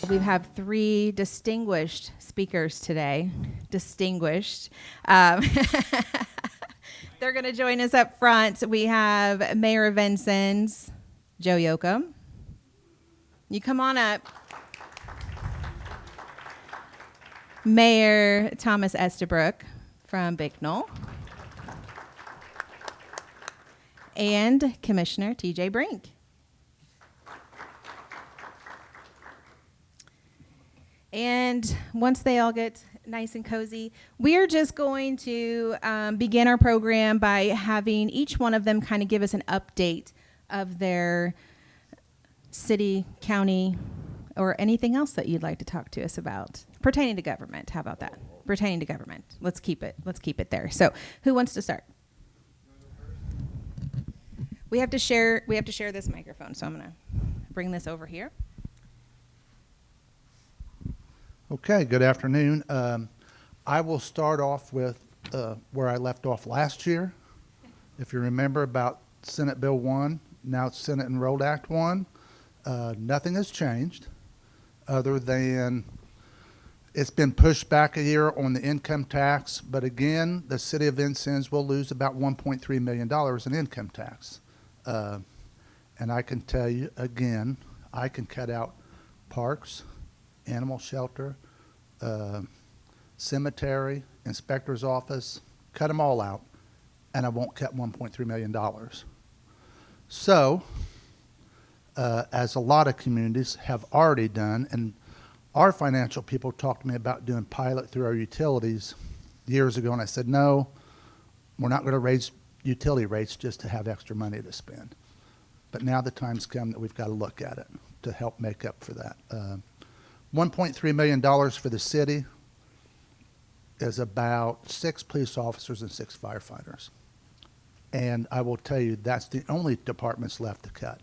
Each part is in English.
We have three distinguished speakers today. Distinguished. They're going to join us up front. We have Mayor of Vincennes, Joe Yochum. You come on up. Mayor Thomas Estabrook from Bicknell. And Commissioner T.J. Brink. And once they all get nice and cozy, we are just going to begin our program by having each one of them kind of give us an update of their city, county, or anything else that you'd like to talk to us about pertaining to government. How about that? Pertaining to government. Let's keep it there. So, who wants to start? We have to share this microphone, so I'm going to bring this over here. Okay, good afternoon. I will start off with where I left off last year. If you remember about Senate Bill 1, now it's Senate Enrolled Act 1. Nothing has changed other than it's been pushed back a year on the income tax, but again, the city of Vincennes will lose about $1.3 million in income tax. And I can tell you again, I can cut out parks, animal shelter, cemetery, inspector's office, cut them all out, and I won't cut $1.3 million. So, as a lot of communities have already done, and our financial people talked to me about doing pilot through our utilities years ago, and I said, no, we're not going to raise utility rates just to have extra money to spend. But now the time's come that we've got to look at it to help make up for that. $1.3 million for the city is about 6 police officers and 6 firefighters. And I will tell you, that's the only departments left to cut.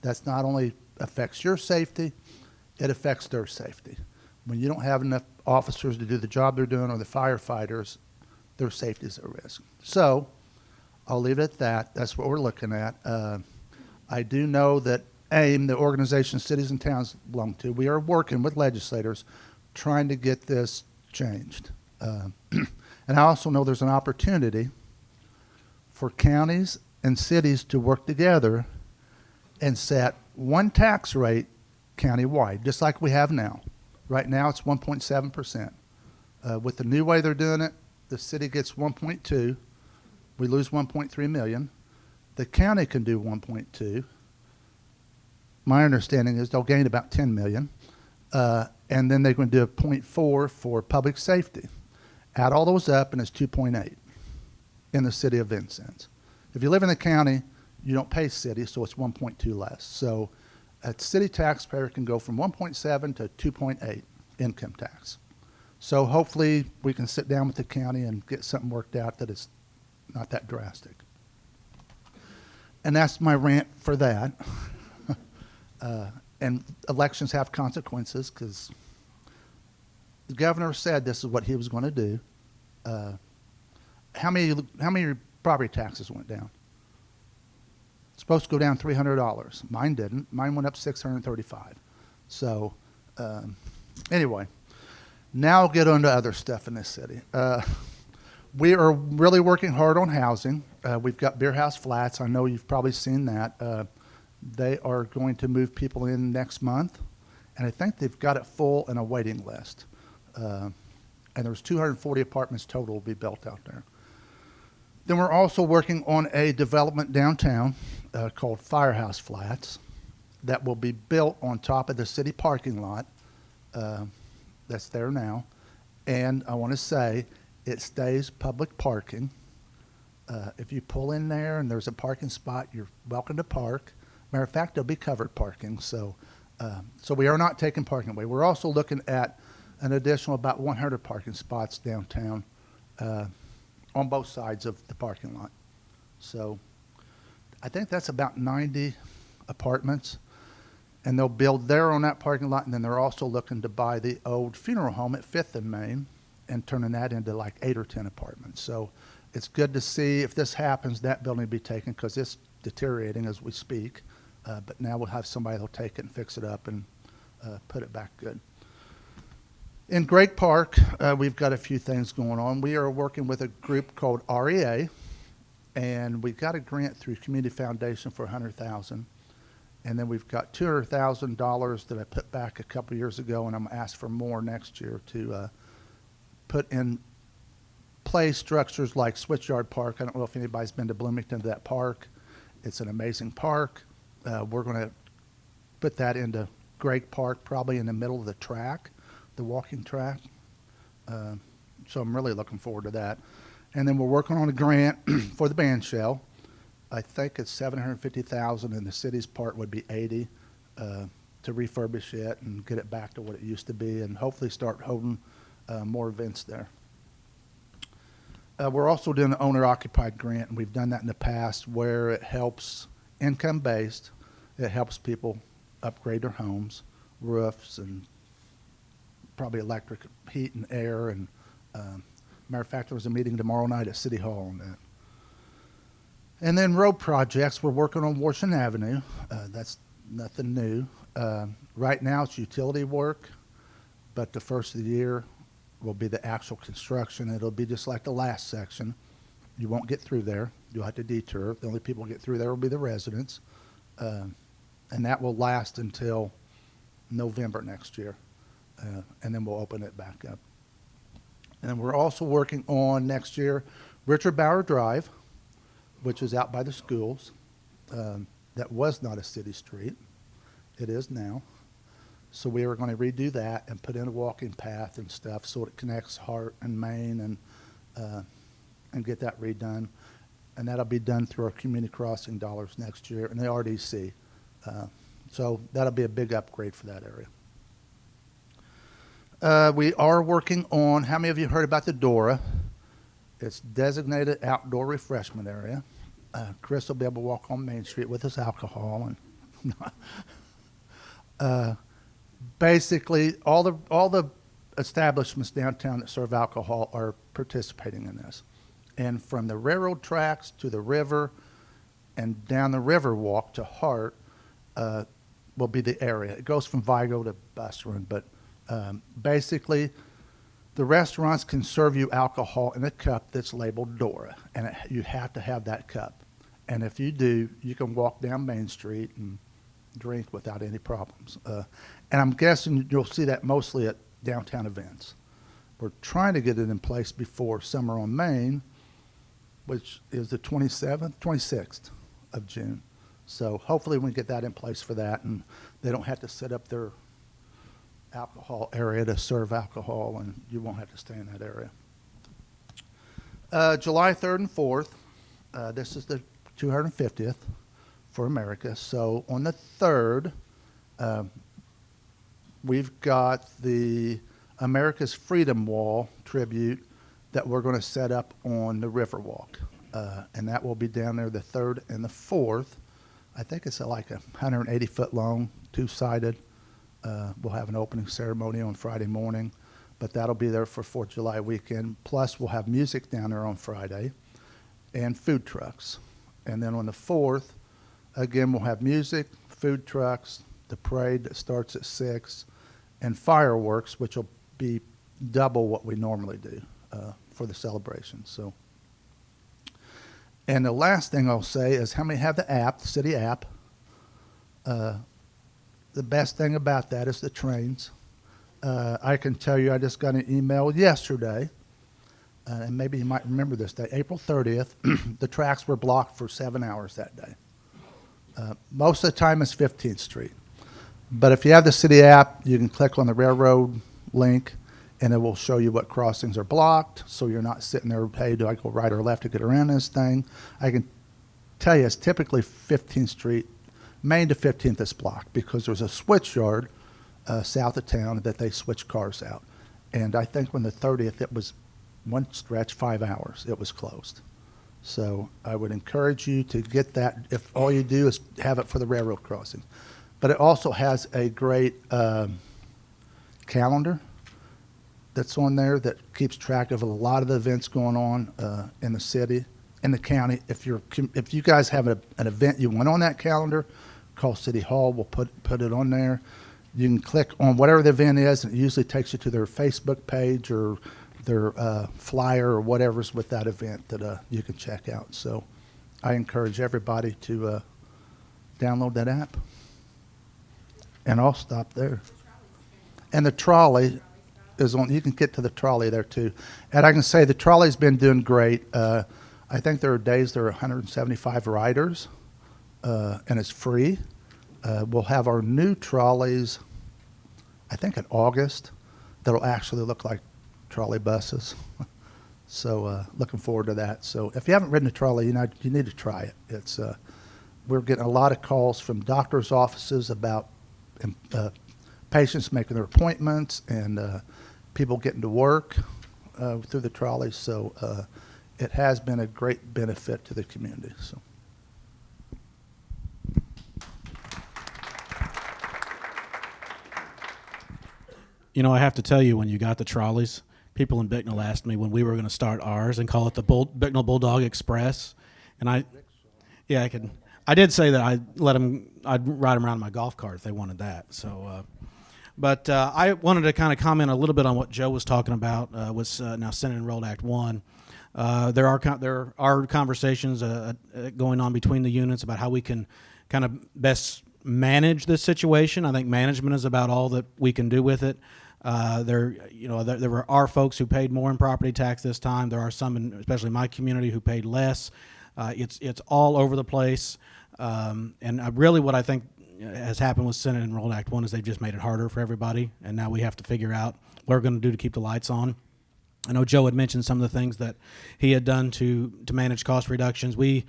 That's not only affects your safety, it affects their safety. When you don't have enough officers to do the job they're doing, or the firefighters, their safety is at risk. So I'll leave it at that. That's what we're looking at. I do know that AIM, the organization cities and towns belong to, we are working with legislators trying to get this changed. And I also know there's an opportunity for counties and cities to work together and set one tax rate countywide, just like we have now. Right now it's 1.7%. With the new way they're doing it, the city gets 1.2. We lose 1.3 million. The county can do 1.2. My understanding is they'll gain about 10 million. And then they're going to do a 0.4 for public safety. Add all those up and it's 2.8 in the city of Vincennes. If you live in the county, you don't pay city, so it's 1.2 less. So a city taxpayer can go from 1.7 to 2.8 income tax. So hopefully we can sit down with the county and get something worked out that is not that drastic. And that's my rant for that. And elections have consequences because the governor said this is what he was going to do. How many property taxes went down? It's supposed to go down $300. Mine didn't. Mine went up $635. So anyway, now I'll get on to other stuff in this city. We are really working hard on housing. We've got Beer House Flats. I know you've probably seen that. They are going to move people in next month, and I think they've got it full and a waiting list. And there's 240 apartments total will be built out there. Then we're also working on a development downtown called Firehouse Flats that will be built on top of the city parking lot that's there now. And I want to say it stays public parking. If you pull in there and there's a parking spot, you're welcome to park. Matter of fact, there'll be covered parking. So we are not taking parking away. We're also looking at an additional about 100 parking spots downtown on both sides of the parking lot. So I think that's about 90 apartments. And they'll build there on that parking lot, and then they're also looking to buy the old funeral home at 5th and Main and turning that into like 8 or 10 apartments. So it's good to see if this happens, that building will be taken because it's deteriorating as we speak. But now we'll have somebody that'll take it and fix it up and put it back good. In Great Park, we've got a few things going on. We are working with a group called REA, and we got a grant through Community Foundation for $100,000. And then we've got $200,000 that I put back a couple of years ago, and I'm going to ask for more next year to put in place structures like Switchyard Park. I don't know if anybody's been to Bloomington to that park. It's an amazing park. We're going to put that into Great Park, probably in the middle of the track, the walking track. So I'm really looking forward to that. And then we're working on a grant for the band shell. I think it's $750,000, and the city's part would be $80,000 to refurbish it and get it back to what it used to be, and hopefully start holding more events there. We're also doing an owner-occupied grant, and we've done that in the past where it helps income-based. It helps people upgrade their homes, roofs, and probably electric heat and air. And matter of fact, there was a meeting tomorrow night at City Hall on that. And then road projects, we're working on Washington Avenue. That's nothing new. Right now it's utility work, but the first of the year will be the actual construction. It'll be just like the last section. You won't get through there. You'll have to detour. The only people who get through there will be the residents. And that will last until November next year. And then we'll open it back up. And we're also working on next year Richard Bauer Drive, which is out by the schools. That was not a city street. It is now. So we are going to redo that and put in a walking path and stuff so it connects Hart and Main and get that redone. And that'll be done through our community crossing dollars next year and the RDC. So that'll be a big upgrade for that area. We are working on, how many of you heard about the DORA? It's designated outdoor refreshment area. Chris will be able to walk on Main Street with his alcohol. And basically, all the establishments downtown that serve alcohol are participating in this. And from the railroad tracks to the river and down the river walk to Hart will be the area. It goes from Vigo to Busserin, but basically, the restaurants can serve you alcohol in a cup that's labeled Dora, and you have to have that cup. And if you do, you can walk down Main Street and drink without any problems. And I'm guessing you'll see that mostly at downtown events. We're trying to get it in place before Summer on Main, which is the 26th of June. So hopefully we can get that in place for that, and they don't have to set up their alcohol area to serve alcohol, and you won't have to stay in that area. July 3rd and 4th, this is the 250th for America. So on the 3rd, we've got the America's Freedom Wall tribute that we're going to set up on the Riverwalk. And that will be down there the 3rd and the 4th. I think it's like 180 foot long, two-sided. We'll have an opening ceremony on Friday morning, but that'll be there for 4th of July weekend. Plus, we'll have music down there on Friday and food trucks. And then on the 4th, again, we'll have music, food trucks, the parade that starts at 6, and fireworks, which will be double what we normally do for the celebration. So, and the last thing I'll say is how many have the app, the city app? The best thing about that is the trains. I can tell you I just got an email yesterday, and maybe you might remember this day, April 30th, the tracks were blocked for 7 hours that day. Most of the time it's 15th Street. But if you have the city app, you can click on the railroad link, and it will show you what crossings are blocked, so you're not sitting there, hey, do I go right or left to get around this thing? I can tell you it's typically 15th Street, Main to 15th is blocked because there's a switch yard south of town that they switch cars out. And I think on the 30th, it was one stretch, 5 hours, it was closed. So I would encourage you to get that if all you do is have it for the railroad crossing. But it also has a great calendar that's on there that keeps track of a lot of the events going on in the city, in the county. If you guys have an event you want on that calendar, call City Hall. We'll put it on there. You can click on whatever the event is, and it usually takes you to their Facebook page or their flyer or whatever's with that event that you can check out. So I encourage everybody to download that app. And I'll stop there. And the trolley is on. You can get to the trolley there too. And I can say the trolley's been doing great. I think there are days there are 175 riders, and it's free. We'll have our new trolleys, I think in August, that'll actually look like trolley buses. So looking forward to that. So if you haven't ridden a trolley, you need to try it. It's we're getting a lot of calls from doctors' offices about patients making their appointments and people getting to work through the trolley. So it has been a great benefit to the community. So. You know, I have to tell you, when you got the trolleys, people in Bicknell asked me when we were going to start ours and call it the Bicknell Bulldog Express, and I did say that I'd ride them around in my golf cart if they wanted that. So, but I wanted to kind of comment a little bit on what Joe was talking about with now Senate Enrolled Act 1. There are conversations going on between the units about how we can kind of best manage this situation. I think management is about all that we can do with it. There are folks who paid more in property tax this time. There are some, especially in my community, who paid less. It's all over the place. And really what I think has happened with Senate Enrolled Act 1 is they've just made it harder for everybody, and now we have to figure out what we're going to do to keep the lights on. I know Joe had mentioned some of the things that he had done to manage cost reductions. We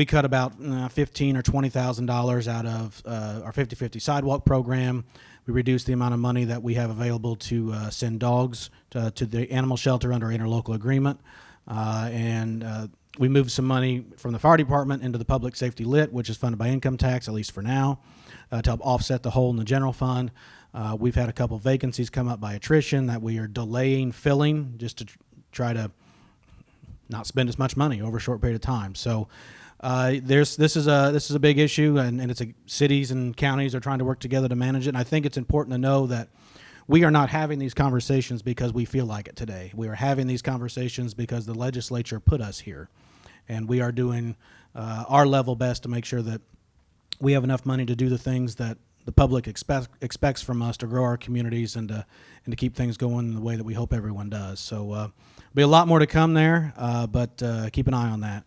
cut about $15,000 or $20,000 out of our 50/50 sidewalk program. We reduced the amount of money that we have available to send dogs to the animal shelter under interlocal agreement. And we moved some money from the fire department into the public safety lit, which is funded by income tax, at least for now, to help offset the hole in the general fund. We've had a couple vacancies come up by attrition that we are delaying filling just to try to not spend as much money over a short period of time. So this is a big issue, and it's cities and counties are trying to work together to manage it. And I think it's important to know that we are not having these conversations because we feel like it today. We are having these conversations because the legislature put us here, and we are doing our level best to make sure that we have enough money to do the things that the public expects from us to grow our communities and to keep things going in the way that we hope everyone does. So there'll be a lot more to come there, but keep an eye on that.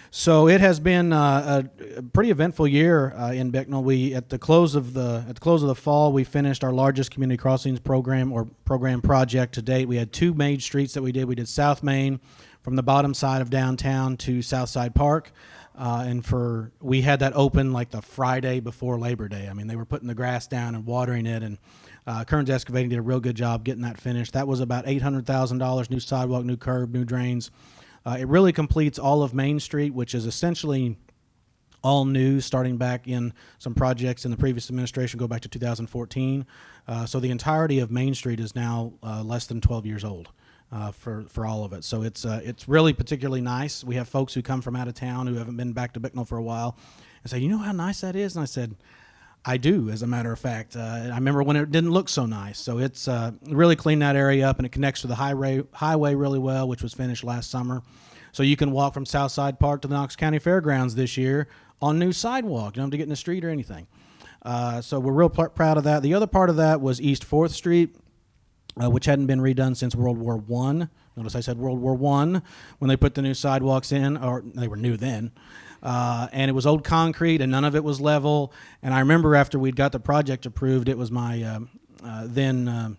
So it has been a pretty eventful year in Bicknell. We at the close of the fall, we finished our largest community crossings program project to date. We had 2 main streets that we did. We did South Main from the bottom side of downtown to Southside Park. We had that open like the Friday before Labor Day. I mean, they were putting the grass down and watering it, and Kearns Excavating did a real good job getting that finished. That was about $800,000, new sidewalk, new curb, new drains. It really completes all of Main Street, which is essentially all new, starting back in some projects in the previous administration, go back to 2014. So the entirety of Main Street is now less than 12 years old. For all of it. So it's really particularly nice. We have folks who come from out of town who haven't been back to Bicknell for a while and say, you know how nice that is? And I said, I do, as a matter of fact. I remember when it didn't look so nice. So it's really cleaned that area up, and it connects to the highway really well, which was finished last summer. So you can walk from Southside Park to the Knox County Fairgrounds this year on new sidewalk. You don't have to get in the street or anything. So we're real proud of that. The other part of that was East 4th Street, which hadn't been redone since World War I. Notice I said World War I when they put the new sidewalks in, or they were new then. And it was old concrete, and none of it was level. And I remember after we'd got the project approved, it was my I'm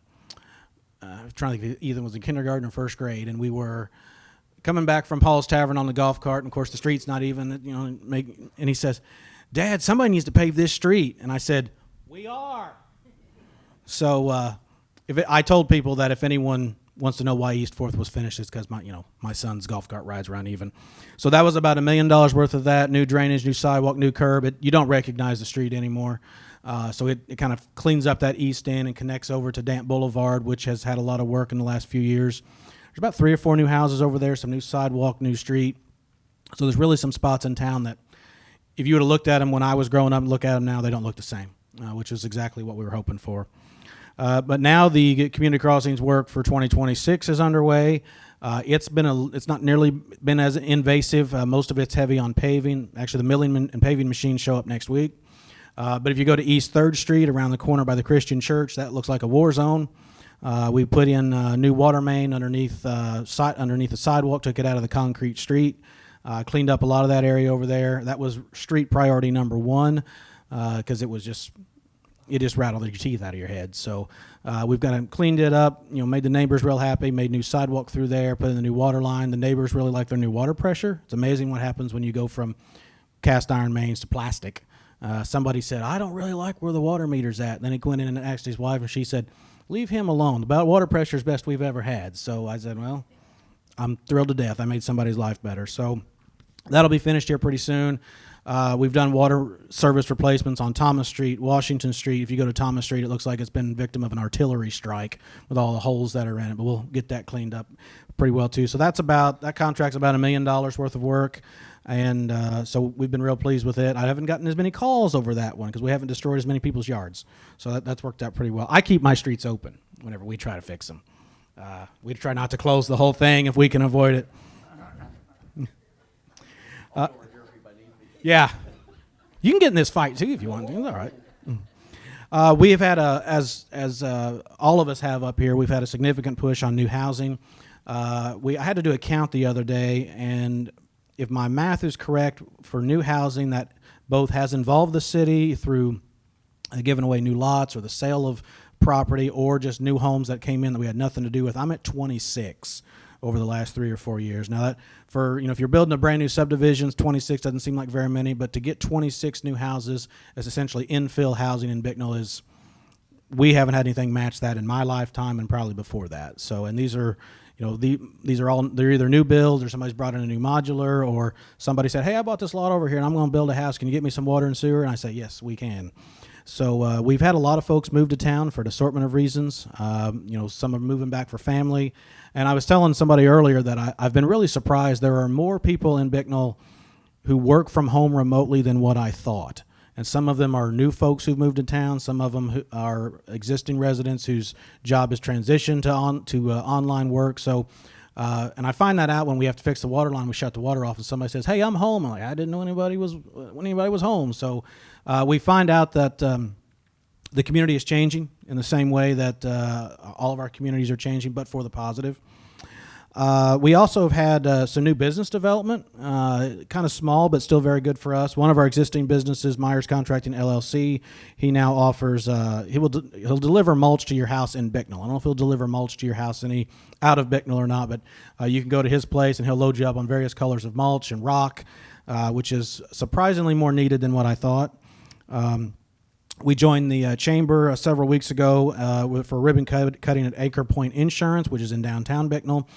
trying to think if either was in kindergarten or first grade, and we were coming back from Paul's Tavern on the golf cart, and of course the street's not even, and he says, Dad, somebody needs to pave this street. And I said, we are. So I told people that if anyone wants to know why East 4th was finished, it's because my son's golf cart rides around even. So that was about $1 million worth of that, new drainage, new sidewalk, new curb. You don't recognize the street anymore. So it kind of cleans up that east end and connects over to Dant Boulevard, which has had a lot of work in the last few years. There's about 3 or 4 new houses over there, some new sidewalk, new street. So there's really some spots in town that if you would have looked at them when I was growing up and look at them now, they don't look the same, which is exactly what we were hoping for. But now the community crossings work for 2026 is underway. It's not nearly been as invasive. Most of it's heavy on paving. Actually, the milling and paving machines show up next week. But if you go to East 3rd Street around the corner by the Christian Church, that looks like a war zone. We put in a new water main underneath the sidewalk, took it out of the concrete street, cleaned up a lot of that area over there. That was street priority number 1 because it just rattled your teeth out of your head. So we've cleaned it up, made the neighbors real happy, made new sidewalk through there, put in the new water line. The neighbors really like their new water pressure. It's amazing what happens when you go from cast iron mains to plastic. Somebody said, I don't really like where the water meter's at. Then he went in and asked his wife, and she said, leave him alone. The water pressure is best we've ever had. So I said, well, I'm thrilled to death. I made somebody's life better. So that'll be finished here pretty soon. We've done water service replacements on Thomas Street, Washington Street. If you go to Thomas Street, it looks like it's been victim of an artillery strike with all the holes that are in it, but we'll get that cleaned up pretty well too. So that contract's about $1 million worth of work, and so we've been real pleased with it. I haven't gotten as many calls over that one because we haven't destroyed as many people's yards. So that's worked out pretty well. I keep my streets open whenever we try to fix them. We try not to close the whole thing if we can avoid it. Yeah, you can get in this fight too if you want to. It's all right. We have had as all of us have up here, we've had a significant push on new housing. I had to do a count the other day, and if my math is correct, for new housing that both has involved the city through giving away new lots or the sale of property or just new homes that came in that we had nothing to do with, I'm at 26 over the last 3 or 4 years. Now that if you're building a brand new subdivision, 26 doesn't seem like very many, but to get 26 new houses as essentially infill housing in Bicknell we haven't had anything match that in my lifetime and probably before that. So, and these are, they're either new builds or somebody's brought in a new modular or somebody said, hey, I bought this lot over here and I'm going to build a house. Can you get me some water and sewer? And I say, yes, we can. So we've had a lot of folks move to town for an assortment of reasons. Some are moving back for family. And I was telling somebody earlier that I've been really surprised. There are more people in Bicknell who work from home remotely than what I thought. And some of them are new folks who've moved to town. Some of them are existing residents whose job has transitioned to online work. So, and I find that out when we have to fix the water line. We shut the water off, and somebody says, "Hey, I'm home." I'm like, "I didn't know anybody was home." So, we find out that the community is changing in the same way that all of our communities are changing, but for the positive. We also have had some new business development, kind of small, but still very good for us. One of our existing businesses, Myers Contracting LLC, he now offers, he'll deliver mulch to your house in Bicknell. I don't know if he'll deliver mulch to your house out of Bicknell or not, but you can go to his place and he'll load you up on various colors of mulch and rock, which is surprisingly more needed than what I thought. We joined the chamber several weeks ago for ribbon cutting at Acre Point Insurance, which is in downtown Bicknell.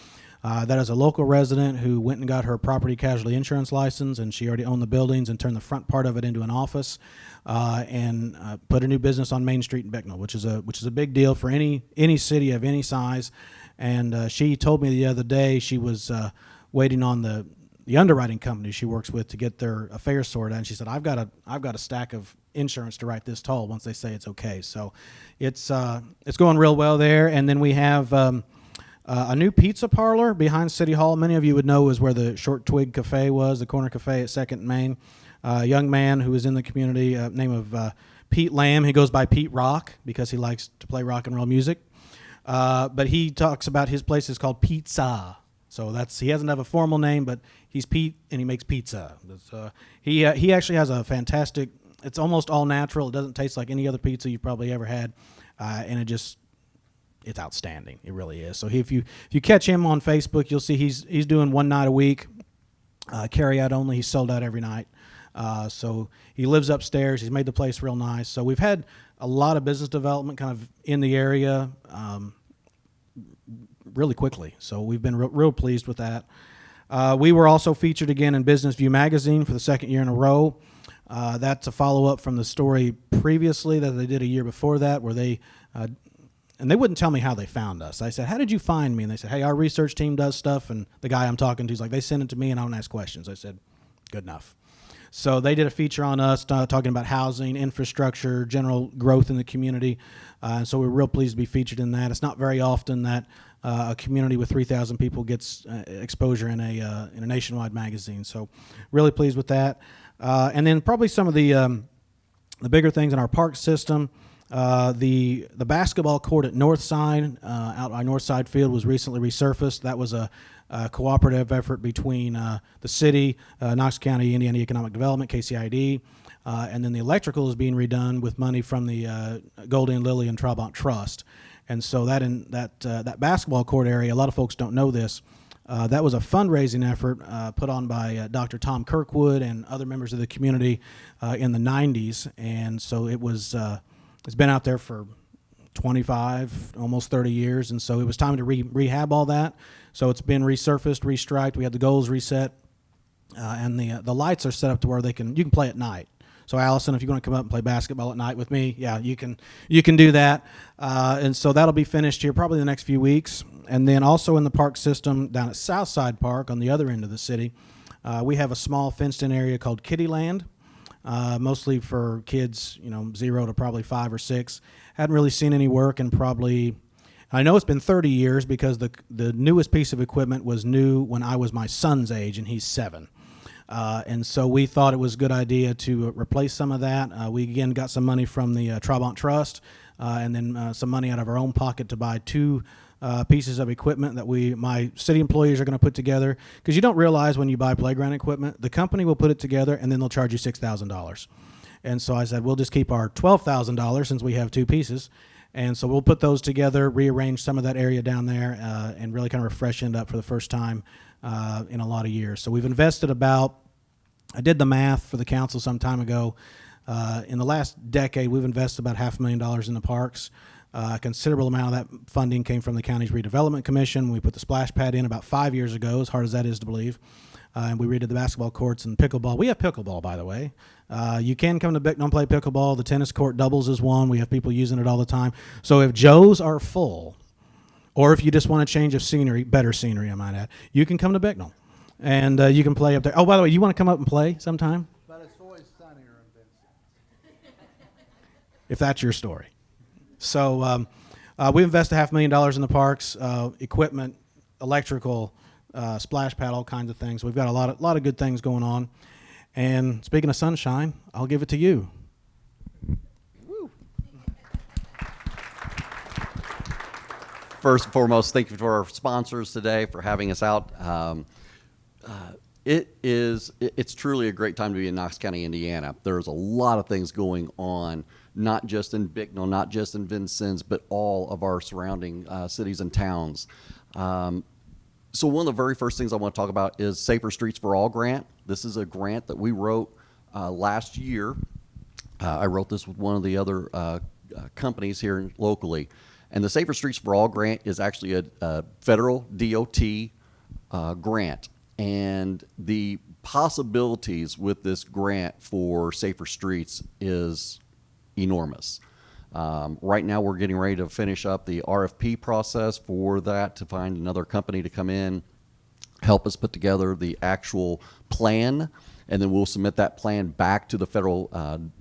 That is a local resident who went and got her property casualty insurance license, and she already owned the buildings and turned the front part of it into an office and put a new business on Main Street in Bicknell, which is a big deal for any city of any size. And she told me the other day she was waiting on the underwriting company she works with to get their affairs sorted out. And she said, I've got a stack of insurance to write this toll once they say it's okay. So it's going real well there. And then we have a new pizza parlor behind City Hall. Many of you would know is where the Short Twig Cafe was, the corner cafe at 2nd and Main. A young man who is in the community, name of Pete Lamb. He goes by Pete Rock because he likes to play rock and roll music. But he talks about his place is called Pizza. So he doesn't have a formal name, but he's Pete and he makes pizza. He actually has a fantastic, it's almost all natural. It doesn't taste like any other pizza you've probably ever had. And it's outstanding. It really is. So if you catch him on Facebook, you'll see he's doing one night a week, carry out only. He's sold out every night. So he lives upstairs. He's made the place real nice. So we've had a lot of business development kind of in the area really quickly. So we've been real pleased with that. We were also featured again in Business View magazine for the second year in a row. That's a follow-up from the story previously that they did a year before that, where they and they wouldn't tell me how they found us. I said, "How did you find me?" And they said, "Hey, our research team does stuff." And the guy I'm talking to is like, "They send it to me and I don't ask questions." I said, "Good enough." So they did a feature on us talking about housing, infrastructure, general growth in the community. So we're real pleased to be featured in that. It's not very often that a community with 3,000 people gets exposure in a nationwide magazine. So really pleased with that. And then probably some of the bigger things in our park system. The basketball court at Northside, out by Northside Field, was recently resurfaced. That was a cooperative effort between the city, Knox County, Indiana Economic Development, KCID, and then the electrical is being redone with money from the Goldie & Lily and Trabant Trust. And so that basketball court area, a lot of folks don't know this. That was a fundraising effort put on by Dr. Tom Kirkwood and other members of the community in the 90s. And so it's been out there for 25, almost 30 years. And so it was time to rehab all that. So it's been resurfaced, restriped. We had the goals reset. And the lights are set up to where you can play at night. So Allison, if you want to come up and play basketball at night with me, yeah, you can do that. And so that'll be finished here probably the next few weeks. And then also in the park system down at Southside Park on the other end of the city, we have a small fenced-in area called Kittyland, mostly for kids, 0 to probably 5 or 6. Hadn't really seen any work in I know it's been 30 years because the newest piece of equipment was new when I was my son's age, and he's 7. And so we thought it was a good idea to replace some of that. We, again, got some money from the Trabant Trust and then some money out of our own pocket to buy 2 pieces of equipment that my city employees are going to put together. Because you don't realize when you buy playground equipment, the company will put it together and then they'll charge you $6,000. And so I said, we'll just keep our $12,000 since we have 2 pieces. And so we'll put those together, rearrange some of that area down there, and really kind of refresh it up for the first time in a lot of years. So we've invested I did the math for the council some time ago. In the last decade, we've invested about $500,000 in the parks. A considerable amount of that funding came from the county's redevelopment commission. We put the splash pad in about 5 years ago, as hard as that is to believe. And we redid the basketball courts and pickleball. We have pickleball, by the way. You can come to Bicknell and play pickleball. The tennis court doubles as one. We have people using it all the time. So if Joe's are full, or if you just want a change of scenery, better scenery, I might add, you can come to Bicknell. And you can play up there. Oh, by the way, you want to come up and play sometime? But it's always sunnier in Vincennes. If that's your story. So we invested $500,000 in the parks, equipment, electrical, splash pad, all kinds of things. We've got a lot of good things going on. And speaking of sunshine, I'll give it to you. Woo. First and foremost, thank you to our sponsors today for having us out. It's truly a great time to be in Knox County, Indiana. There's a lot of things going on, not just in Bicknell, not just in Vincennes, but all of our surrounding cities and towns. So one of the very first things I want to talk about is Safer Streets for All grant. This is a grant that we wrote last year. I wrote this with one of the other companies here locally. And the Safer Streets for All grant is actually a federal DOT grant. And the possibilities with this grant for safer streets is enormous. Right now we're getting ready to finish up the RFP process for that to find another company to come in, help us put together the actual plan, and then we'll submit that plan back to the Federal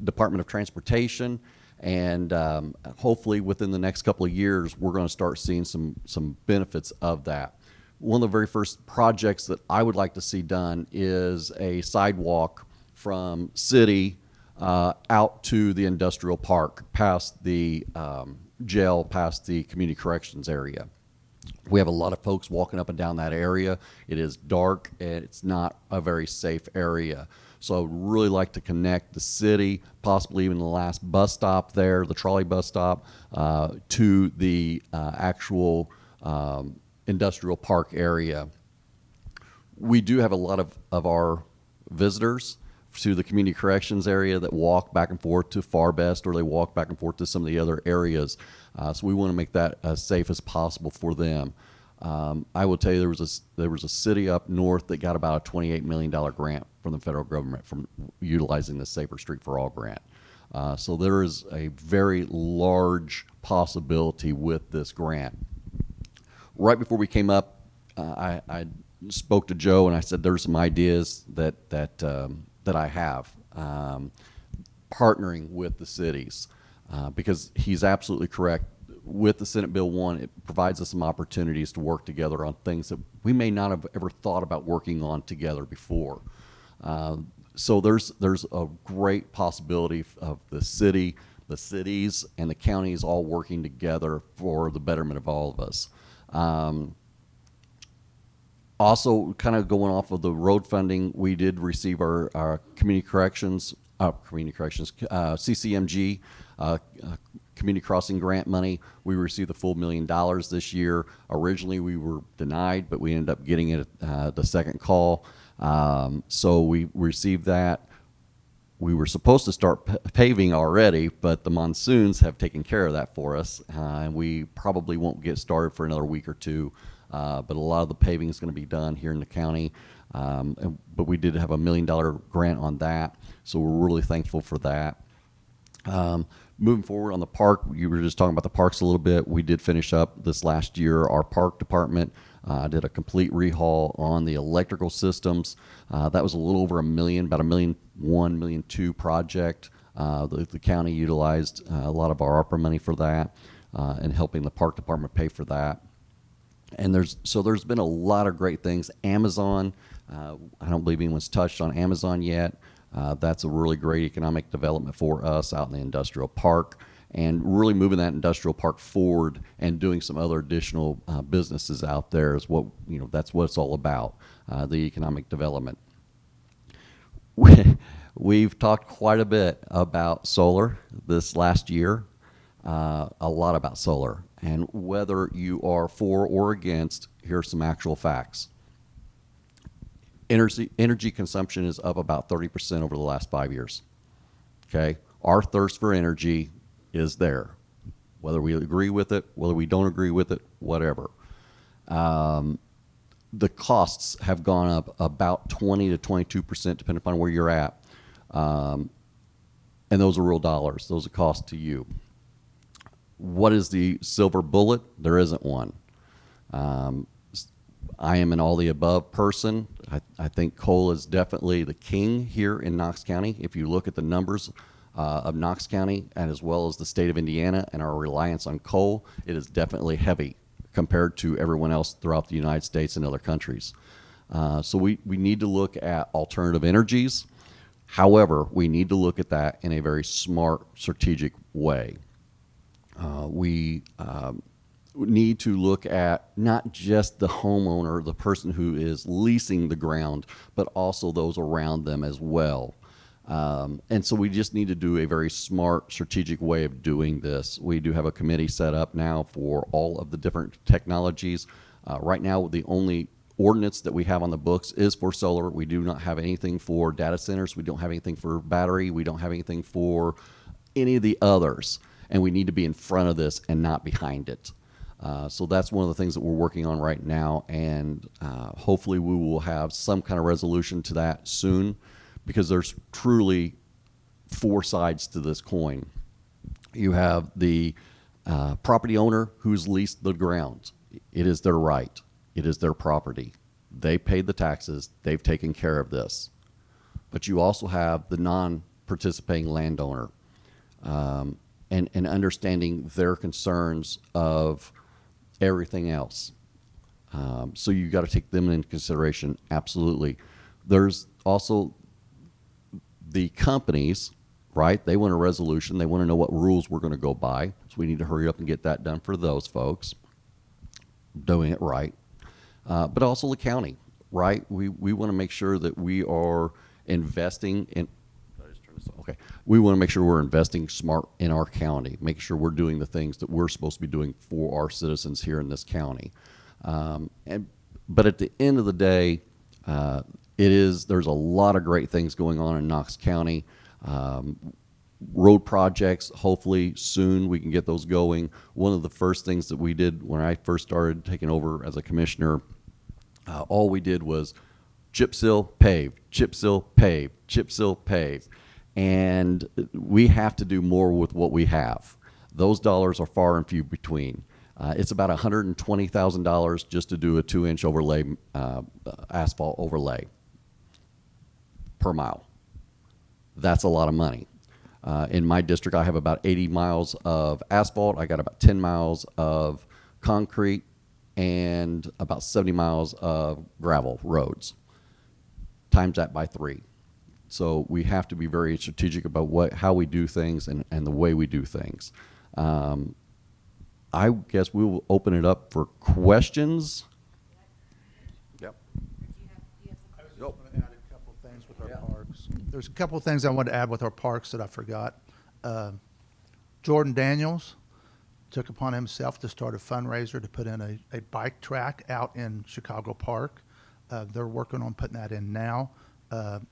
Department of Transportation. And hopefully within the next couple of years, we're going to start seeing some benefits of that. One of the very first projects that I would like to see done is a sidewalk from city out to the industrial park, past the jail, past the community corrections area. We have a lot of folks walking up and down that area. It is dark and it's not a very safe area. So I would really like to connect the city, possibly even the last bus stop there, the trolley bus stop, to the actual industrial park area. We do have a lot of our visitors to the community corrections area that walk back and forth to Far Best, or they walk back and forth to some of the other areas. So we want to make that as safe as possible for them. I will tell you there was a city up north that got about a $28 million grant from the federal government from utilizing the Safer Street for All grant. So there is a very large possibility with this grant. Right before we came up, I spoke to Joe and I said there's some ideas that I have, partnering with the cities, because he's absolutely correct. With the Senate Bill 1, it provides us some opportunities to work together on things that we may not have ever thought about working on together before. So there's a great possibility of the city, the cities, and the counties all working together for the betterment of all of us. Also, kind of going off of the road funding, we did receive our CCMG, community crossing grant money. We received the full $1 million this year. Originally, we were denied, but we ended up getting it the second call. So we received that. We were supposed to start paving already, but the monsoons have taken care of that for us, and we probably won't get started for another week or two. But a lot of the paving is going to be done here in the county. But we did have a $1 million grant on that, so we're really thankful for that. Moving forward on the park, you were just talking about the parks a little bit. We did finish up this last year. Our park department did a complete rehaul on the electrical systems. That was a little over $1 million, about $1.1 million, $1.2 million project. The county utilized a lot of our ARPA money for that, and helping the park department pay for that. And there's been a lot of great things. Amazon, I don't believe anyone's touched on Amazon yet. That's a really great economic development for us out in the industrial park, and really moving that industrial park forward and doing some other additional businesses out there is what, that's what it's all about, the economic development. We've talked quite a bit about solar this last year, a lot about solar. And whether you are for or against, here's some actual facts. Energy consumption is up about 30% over the last 5 years. Okay? Our thirst for energy is there. Whether we agree with it, whether we don't agree with it, whatever. The costs have gone up about 20 to 22%, depending upon where you're at. And those are real dollars. Those are costs to you. What is the silver bullet? There isn't one. I am an all the above person. I think coal is definitely the king here in Knox County. If you look at the numbers of Knox County and as well as the state of Indiana and our reliance on coal, it is definitely heavy compared to everyone else throughout the United States and other countries. So we need to look at alternative energies. However, we need to look at that in a very smart, strategic way. We need to look at not just the homeowner, the person who is leasing the ground, but also those around them as well. And so we just need to do a very smart, strategic way of doing this. We do have a committee set up now for all of the different technologies. Right now, the only ordinance that we have on the books is for solar. We do not have anything for data centers. We don't have anything for battery. We don't have anything for any of the others. And we need to be in front of this and not behind it. So that's one of the things that we're working on right now, and hopefully we will have some kind of resolution to that soon, because there's truly four sides to this coin. You have the property owner who's leased the ground. It is their right. It is their property. They paid the taxes. They've taken care of this. But you also have the non-participating landowner, and understanding their concerns of everything else. So you got to take them into consideration, absolutely. There's also the companies, right? They want a resolution. They want to know what rules we're going to go by. So we need to hurry up and get that done for those folks, doing it right. But also the county, right? We want to make sure that we are investing in, okay. We want to make sure we're investing smart in our county, make sure we're doing the things that we're supposed to be doing for our citizens here in this county. But at the end of the day, there's a lot of great things going on in Knox County. road projects, hopefully soon we can get those going. One of the first things that we did when I first started taking over as a commissioner, all we did was chip seal, pave, chip seal, pave, chip seal, pave. And we have to do more with what we have. Those dollars are far and few between. It's about $120,000 just to do a 2-inch overlay, asphalt overlay per mile. That's a lot of money. In my district, I have about 80 miles of asphalt. I got about 10 miles of concrete and about 70 miles of gravel roads. Times that by 3. So we have to be very strategic about how we do things and the way we do things. I guess we will open it up for questions. Yep. I was just going to add a couple things with our parks. There's a couple things I want to add with our parks that I forgot. Jordan Daniels took upon himself to start a fundraiser to put in a bike track out in Chicago Park. They're working on putting that in now.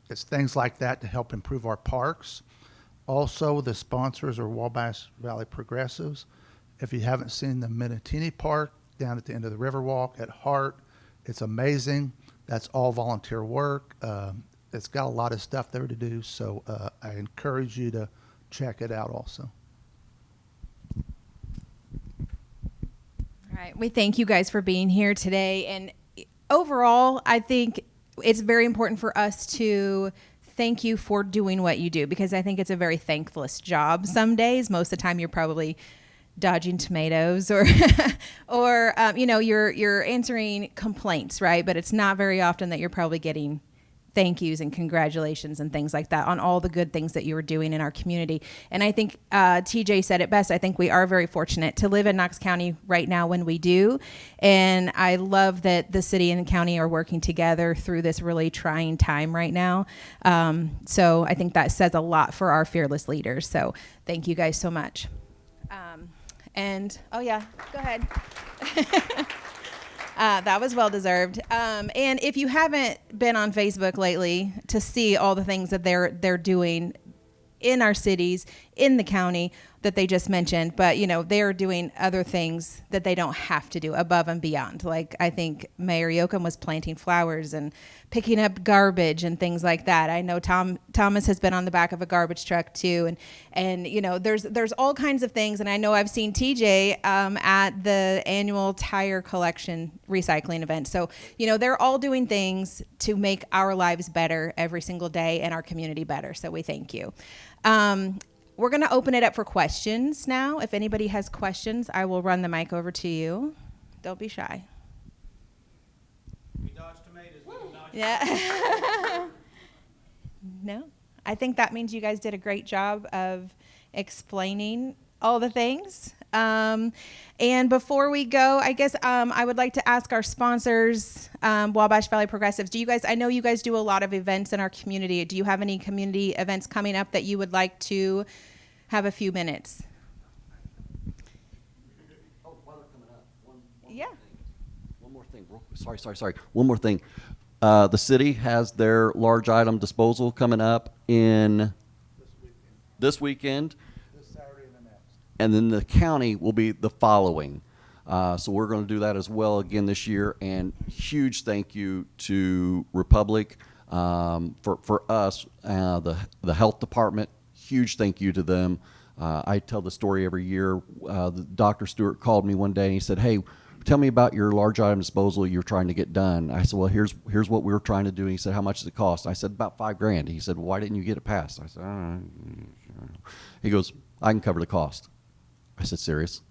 It's things like that to help improve our parks. Also, the sponsors are Wabash Valley Progressives. If you haven't seen the Minatini Park down at the end of the Riverwalk at Hart, it's amazing. That's all volunteer work. It's got a lot of stuff there to do, so I encourage you to check it out also. All right. We thank you guys for being here today. And overall, I think it's very important for us to thank you for doing what you do, because I think it's a very thankless job. Some days, most of the time, you're probably dodging tomatoes or you're answering complaints, right? But it's not very often that you're probably getting thank yous and congratulations and things like that on all the good things that you were doing in our community. And I think T.J. said it best. I think we are very fortunate to live in Knox County right now when we do. And I love that the city and the county are working together through this really trying time right now. So I think that says a lot for our fearless leaders. So thank you guys so much. Oh yeah, go ahead. That was well deserved. And if you haven't been on Facebook lately to see all the things that they're doing in our cities, in the county that they just mentioned, but they're doing other things that they don't have to do above and beyond. Like I think Mayor Yochum was planting flowers and picking up garbage and things like that. I know Thomas has been on the back of a garbage truck too, and there's all kinds of things. And I know I've seen TJ at the annual tire collection recycling event. So they're all doing things to make our lives better every single day and our community better. So we thank you. We're going to open it up for questions now. If anybody has questions, I will run the mic over to you. Don't be shy. We dodge tomatoes. We dodge Yeah. No, I think that means you guys did a great job of explaining all the things. And before we go, I guess I would like to ask our sponsors, Wabash Valley Progressives. I know you guys do a lot of events in our community. Do you have any community events coming up that you would like to have a few minutes? Oh, while they're coming up, Yeah. One more thing. Sorry. One more thing. The city has their large item disposal coming up in this weekend. This Saturday and the next. And then the county will be the following. So we're going to do that as well again this year. And huge thank you to Republic for us, the health department. Huge thank you to them. I tell the story every year. Dr. Stewart called me one day and he said, "Hey, tell me about your large item disposal you're trying to get done." I said, "Well, here's what we were trying to do." And he said, "How much does it cost?" I said, "About $5,000. He said, "Well, why didn't you get it passed?" I said, He goes, "I can cover the cost." I said, "Serious?"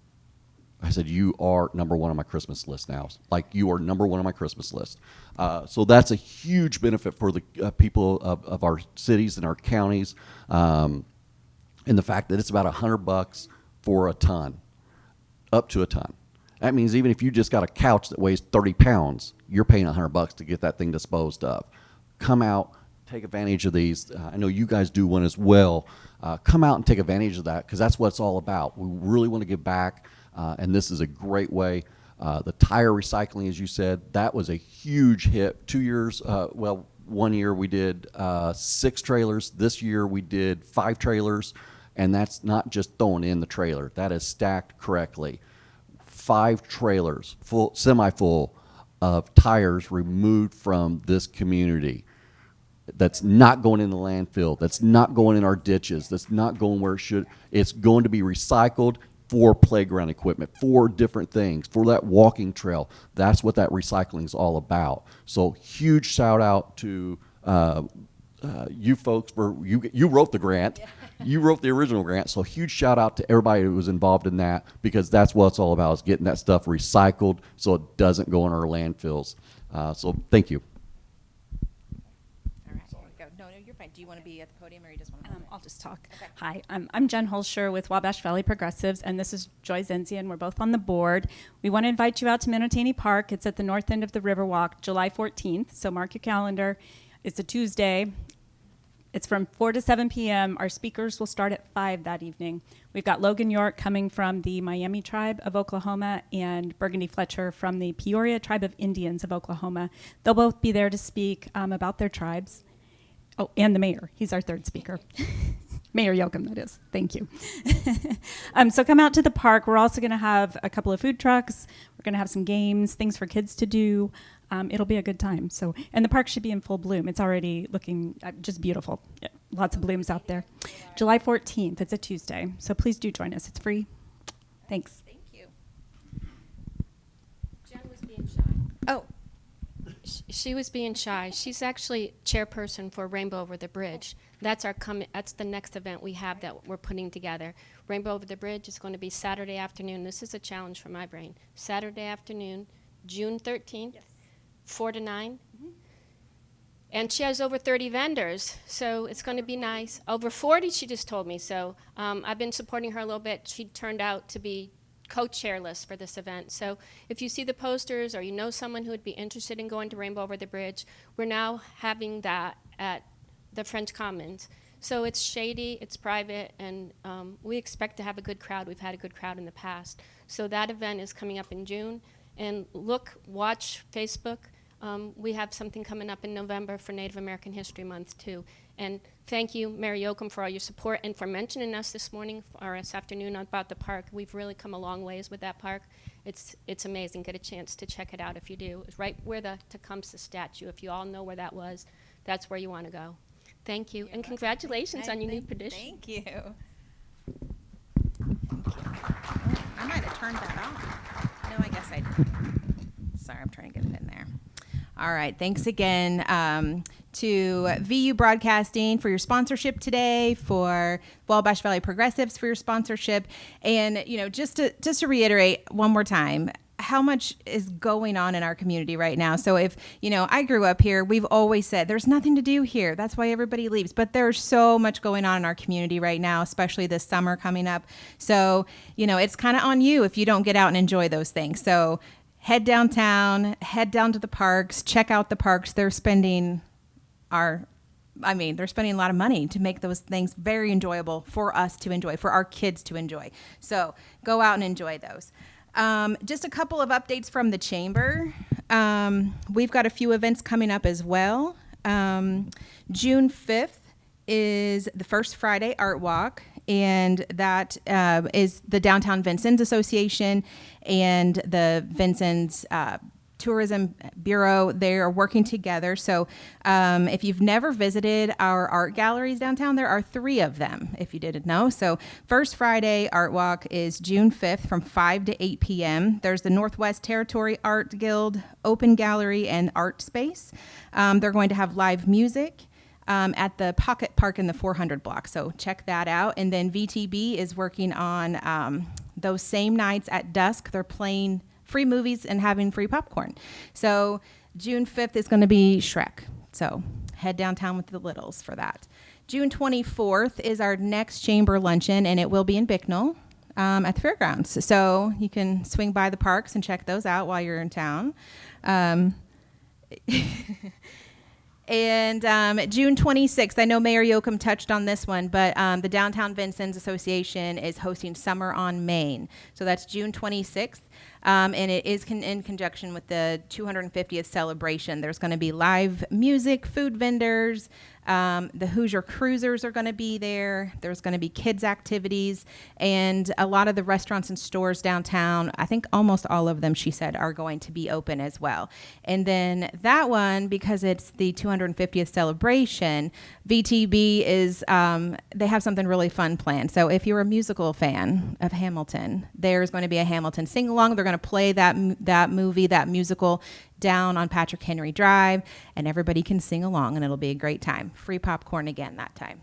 I said, "You are number one on my Christmas list now. Like, you are number one on my Christmas list." So that's a huge benefit for the people of our cities and our counties. And the fact that it's about $100 for a ton, up to a ton. That means even if you just got a couch that weighs 30 pounds, you're paying $100 to get that thing disposed of. Come out, take advantage of these. I know you guys do one as well. Come out and take advantage of that, because that's what it's all about. We really want to give back, and this is a great way. The tire recycling, as you said, that was a huge hit. 2 years, 1 year we did 6 trailers. This year we did 5 trailers. And that's not just thrown in the trailer. That is stacked correctly. 5 trailers, full, semi-full, of tires removed from this community. That's not going in the landfill. That's not going in our ditches. That's not going where it should. It's going to be recycled for playground equipment, for different things, for that walking trail. That's what that recycling is all about. So huge shout out to you folks for you wrote the grant. You wrote the original grant. So huge shout out to everybody who was involved in that, because that's what it's all about, is getting that stuff recycled so it doesn't go in our landfills. So thank you. All right, here we go. No, you're fine. Do you want to be at the podium, or you just want to? I'll just talk. Okay. Hi, I'm Jen Holscher with Wabash Valley Progressives, and this is Joy Zenzian. We're both on the board. We want to invite you out to Menotaney Park. It's at the north end of the Riverwalk, July 14th, so mark your calendar. It's a Tuesday. It's from 4 to 7 p.m. Our speakers will start at 5 that evening. We've got Logan York coming from the Miami tribe of Oklahoma and Burgundy Fletcher from the Peoria tribe of Indians of Oklahoma. They'll both be there to speak about their tribes. Oh, and the mayor. He's our third speaker. Mayor Yochum, that is. Thank you. So come out to the park. We're also going to have a couple of food trucks. We're going to have some games, things for kids to do. It'll be a good time. So, and the park should be in full bloom. It's already looking just beautiful. Yeah, lots of blooms out there. July 14th. It's a Tuesday. So please do join us. It's free. Thanks. Thank you. Jen was being shy. Oh, She was being shy. She's actually chairperson for Rainbow Over the Bridge. That's that's the next event we have that we're putting together. Rainbow Over the Bridge is going to be Saturday afternoon. This is a challenge for my brain. Saturday afternoon, June 13th, 4 to 9. And she has over 30 vendors, so it's going to be nice. Over 40, she just told me. So I've been supporting her a little bit. She turned out to be co-chairless for this event. So if you see the posters or you know someone who would be interested in going to Rainbow Over the Bridge, we're now having that at the French Commons. So it's shady, it's private, and we expect to have a good crowd. We've had a good crowd in the past. So that event is coming up in June. And watch Facebook. We have something coming up in November for Native American History Month, too. And thank you, Mayor Yochum, for all your support and for mentioning us this morning or this afternoon about the park. We've really come a long ways with that park. It's amazing. Get a chance to check it out if you do. It's right where the Tecumseh statue. If you all know where that was, that's where you want to go. Thank you. And congratulations on your new position. Thank you. I might have turned that off. No, I guess I did. Sorry, I'm trying to get it in there. All right. Thanks again to VU Broadcasting for your sponsorship today, for Wabash Valley Progressives for your sponsorship. And, just to reiterate one more time, how much is going on in our community right now. So if, I grew up here, we've always said there's nothing to do here. That's why everybody leaves. But there's so much going on in our community right now, especially this summer coming up. So, it's kind of on you if you don't get out and enjoy those things. So head downtown, head down to the parks, check out the parks. They're spending a lot of money to make those things very enjoyable for us to enjoy, for our kids to enjoy. So go out and enjoy those. Just a couple of updates from the chamber. We've got a few events coming up as well. June 5th is the First Friday Art Walk, and that is the Downtown Vincennes Association and the Vincennes Tourism Bureau. They are working together. So if you've never visited our art galleries downtown, there are 3 of them, if you didn't know. So First Friday Art Walk is June 5th from 5 to 8 p.m. There's the Northwest Territory Art Guild Open Gallery and Art Space. They're going to have live music at the Pocket Park in the 400 block. So check that out. And then VTB is working on those same nights at dusk. They're playing free movies and having free popcorn. So June 5th is going to be Shrek. So head downtown with the littles for that. June 24th is our next chamber luncheon, and it will be in Bicknell at the fairgrounds. So you can swing by the parks and check those out while you're in town. And June 26th, I know Mayor Yochum touched on this one, but the Downtown Vincennes Association is hosting Summer on Main. So that's June 26th, and it is in conjunction with the 250th celebration. There's going to be live music, food vendors, The Hoosier Cruisers are going to be there. There's going to be kids activities, and a lot of the restaurants and stores downtown, I think almost all of them, she said, are going to be open as well. And then that one, because it's the 250th celebration, VTB is, they have something really fun planned. So if you're a musical fan of Hamilton, there's going to be a Hamilton sing-along. They're going to play that movie, that musical, down on Patrick Henry Drive, and everybody can sing along, and it'll be a great time. Free popcorn again that time.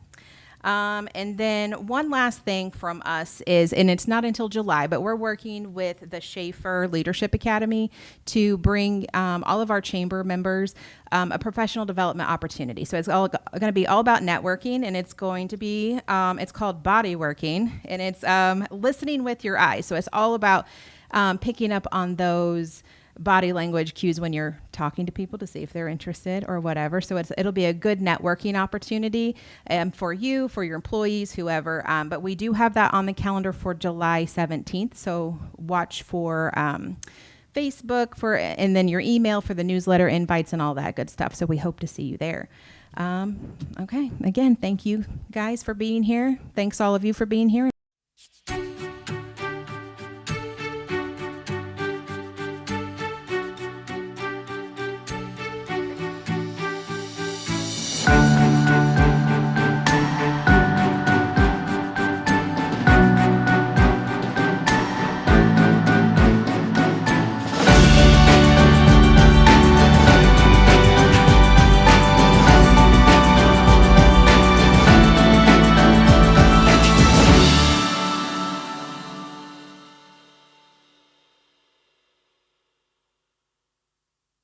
And then one last thing from us is, and it's not until July, but we're working with the Schaefer Leadership Academy to bring all of our chamber members a professional development opportunity. So it's all going to be all about networking, and it's going to be, it's called body working, and it's listening with your eyes. So it's all about picking up on those body language cues when you're talking to people to see if they're interested or whatever. So it'll be a good networking opportunity for you, for your employees, whoever. But we do have that on the calendar for July 17th. So watch for Facebook and then your email for the newsletter invites and all that good stuff. So we hope to see you there. Okay. Again, thank you guys for being here. Thanks all of you for being here.